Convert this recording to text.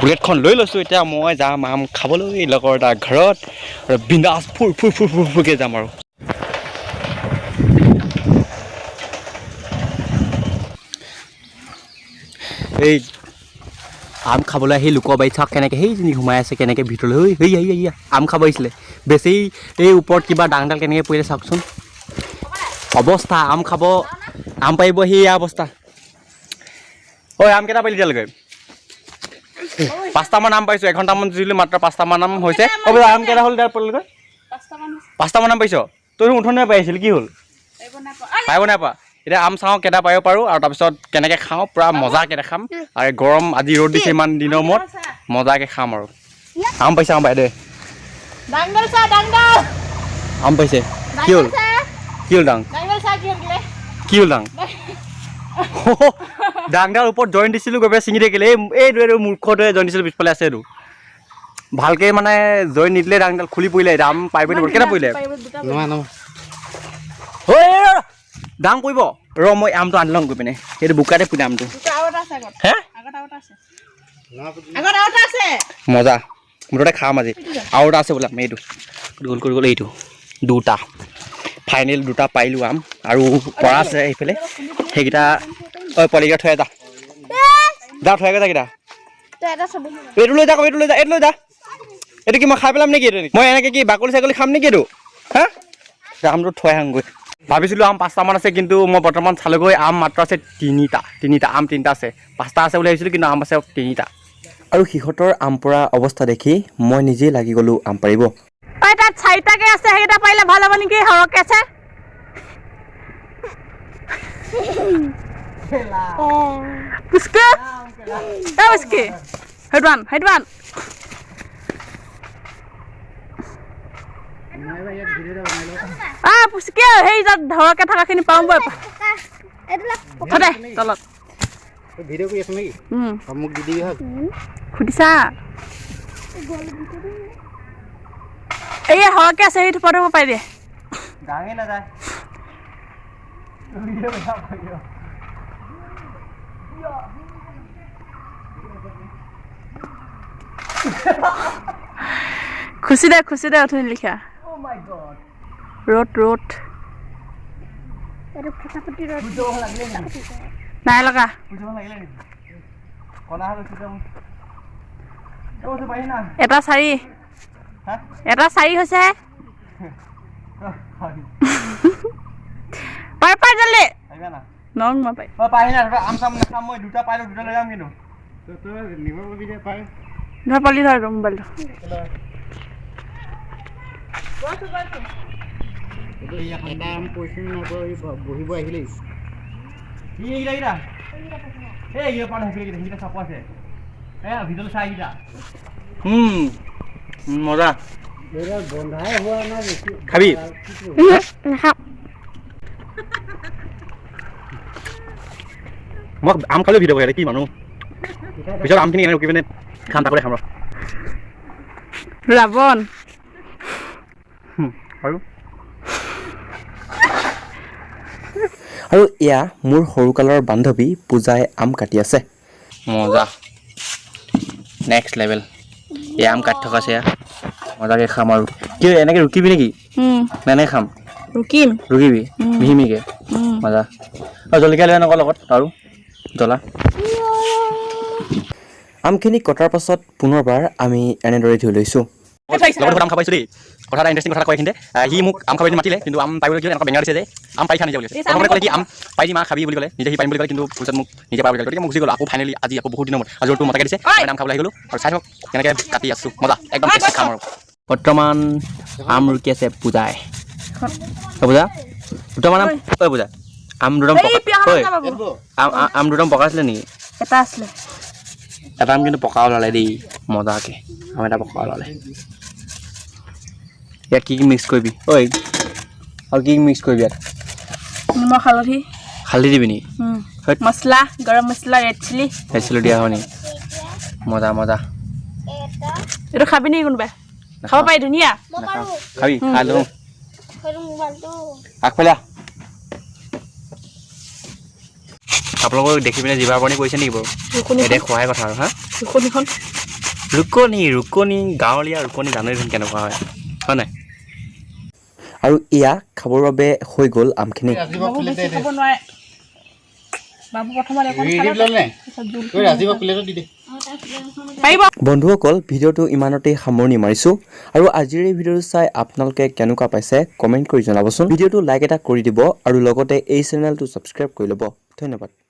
বুলেটখন লৈ লৈছোঁ এতিয়া মই যাম আম খাবলৈ লগৰ এটা ঘৰত আৰু বিন্দাছ ফুৰকে যাম আৰু এই আম খাবলৈ আহি লোকৰ বাৰীত চাওক কেনেকৈ সেইজনী সোমাই আছে কেনেকৈ ভিতৰলৈ হেই আম খাব আহিছিলে বেছি এই ওপৰত কিবা ডাঙডাল কেনেকৈ পৰিলে চাওকচোন অৱস্থা আম খাব আম পাৰিব সেই অৱস্থা ঐ আম কেইটা পাৰিলি এতিয়ালৈকে 5টামান আম পাইছোঁ এঘণ্টামান যুঁজিলোঁ মাত্ৰ 5টামান আম হৈছে আম কেইটা হ'ল তাৰ পৰিলেগৈ 5টামান আম পাইছ তই উঠোনে পাই আহিছিল কি হ'ল পাৰিব নাই পা এতিয়া আম চাওঁ কেইটা পাৰিব পাৰোঁ আৰু তাৰপিছত কেনেকৈ খাওঁ পূৰা মজাকৈ দেখাম আৰু গৰম আজি ৰ'দ দিছে ইমান দিনৰ মূৰত মজাকৈ খাম আৰু আম পাইছে আম পাই দে আম পাইছে কি হ'ল ডাং কি হ'ল ডাং ডাংডাল ওপৰত জইন দিছিলোঁ গৈ পেলাই ছিঙি থাকিলে এইটো মূৰ্খটোৱে জইন দিছিলোঁ পিছফালে আছে এইটো ভালকৈ মানে জইন নিদিলে ডাংডাল খুলি পৰিলে আম পাৰিব নপৰিব কেইটা পৰিলে ডাং পৰিব ৰ মই আমটো আনি লওঁ গৈ পিনে সেইটো বোকাতে পুনে আমটো হে মজা মুঠতে খাম আজি আৰু এটা আছে বোলে আমি এইটো গোল কৰি গ'লে এইটো দুটা ফাইনেল দুটা পাৰিলোঁ আম আৰু পৰা আছে সেইফালে সেইকেইটা ঐ পোৱালিকেইটা থৈ যা যা থৈ যা কেইটা এইটো লৈ যা এইটো লৈ যা এইটো কি মই খাই পেলাম নেকি এইটো মই এনেকৈ কি বাকলি ছাগলী খাম নেকি এইটো হা আমটো থৈ আহোঁগৈ ভাবিছিলোঁ আম 5টামান আছে কিন্তু মই বৰ্তমান চালোগৈ আম মাত্ৰ আছে তিনিটা আম 3টা আছে 5টা আছে বুলি ভাবিছিলোঁ কিন্তু আম আছে 3টা আৰু সিহঁতৰ আম পৰা অৱস্থা দেখি মই নিজেই লাগি গ'লোঁ আম পাৰিব তাত 4টাকৈ আছে সেইকেইটা পাৰিলে ভাল হ'ব নেকি সৰহকৈ আছে পুষ্কে সেইটো আন পুষ্কে সেই তাত ধৰকৈ থকাখিনি পাওঁ বৈ দে তলত ভিডিঅ' কৰি আছো নেকি মোক দি দিবি সুধিছা এই সৰহকৈ আছে সেইটো পঠাব পাৰি দে ডাঙে নাযায় খুচি দে অথনি লিখা ৰ'দ নাই লগা এটা 4 হৈছে পাই জল্দি নং মই পাই আম চাম নাখাম মই দুটা পাইলোঁ দুটা লৈ যাম কিন্তু ধৰ পালি ধৰ মোবাইলটো বহিব আহিলেই মজা বন্ধাই হোৱা নাই খাবি মই আম খালেও ভিডিঅ' কৰে কি মানুহ পিছত আমখিনি এনে ৰখি পিনে খাম তাকলে খাম ৰাৱণ আৰু এয়া মোৰ সৰুকালৰ বান্ধৱী পূজাই আম কাটি আছে মজা নেক্সট লেভেল এয়া আম কাটি থকা আছে এয়া মজাকৈ খাম আৰু কি এনেকৈ ৰুকিবি নেকি এনেকৈ খাম ৰুকিবি মিহিমিহিকৈ মজা আৰু জলকীয়া লৈ আনক লগত আৰু জ্বলা আমখিনি কটাৰ পাছত পুনৰবাৰ আমি এনেদৰে ধুই লৈছোঁ আম খাব পাইছোঁ দেই কথা এটা ইণ্টাৰেষ্টিং কথা কয় এইখিনিতে সি মোক আম খাবলৈ মাতিলে কিন্তু আম পাৰিবলৈ কিয় এনেকুৱা বেঙা দিছে যে আম পাৰি খা নিজে বুলি প্ৰথমতে ক'লে কি আম পাৰি মা খাবি বুলি ক'লে নিজে সি পাৰিম বুলি ক'লে কিন্তু পিছত মোক নিজে পাৰ বুলি গতিকে মই গুচি গ'লোঁ আকৌ ফাইনেলি আজি আকৌ বহুত দিনৰ মূৰত আজি তোৰ মতাকে দিছে আম খাবলৈ আহি গ'লোঁ আৰু চাই থাকক কেনেকৈ কাটি আছোঁ মজা একদম খাম আৰু বৰ্তমান আম ৰুকি আছে পূজাই পূজা দুটামান আম পূজা আম দুটাম আম দুটাম পকা আছিলে নেকি এটা আছিলে এটা আম কিন্তু পকা ওলালে দেই মজাকৈ আম এটা পকা ওলালে ইয়াত কি মিক্স কৰিবি ঐ আৰু কি মিক্স কৰিবি ইয়াত নিমখ হালধি দিবি নি মছলা গৰম মছলা ৰেড চিলি দিয়া হয় নি মজা এইটো খাবি নেকি কোনোবাই খাব পাৰি ধুনীয়া খাবি খাই লওঁ আগফালে আপোনালোকক দেখি পিনে জিভাৰ পানী কৰিছে নেকি বাৰু এতিয়া খোৱাহে কথা আৰু হা ৰুকনি গাঁৱলীয়া ৰুকনি জানোৱেই দেখোন কেনেকুৱা হয় নাই আৰু এয়া খাবৰ বাবে হৈ গ'ল আমখিনি বাবু বেছি খাব নোৱাৰে বাবু প্ৰথমতে এখন ৰাজীৱক প্লেটত দি দে পাৰিব বন্ধুসকল ভিডিঅ'টো ইমানতেই সামৰণি মাৰিছোঁ আৰু আজিৰ এই ভিডিঅ'টো চাই আপোনালোকে কেনেকুৱা পাইছে কমেণ্ট কৰি জনাবচোন ভিডিঅ'টো লাইক এটা কৰি দিব আৰু লগতে এই চেনেলটো ছাবস্ক্ৰাইব কৰি ল'ব ধন্যবাদ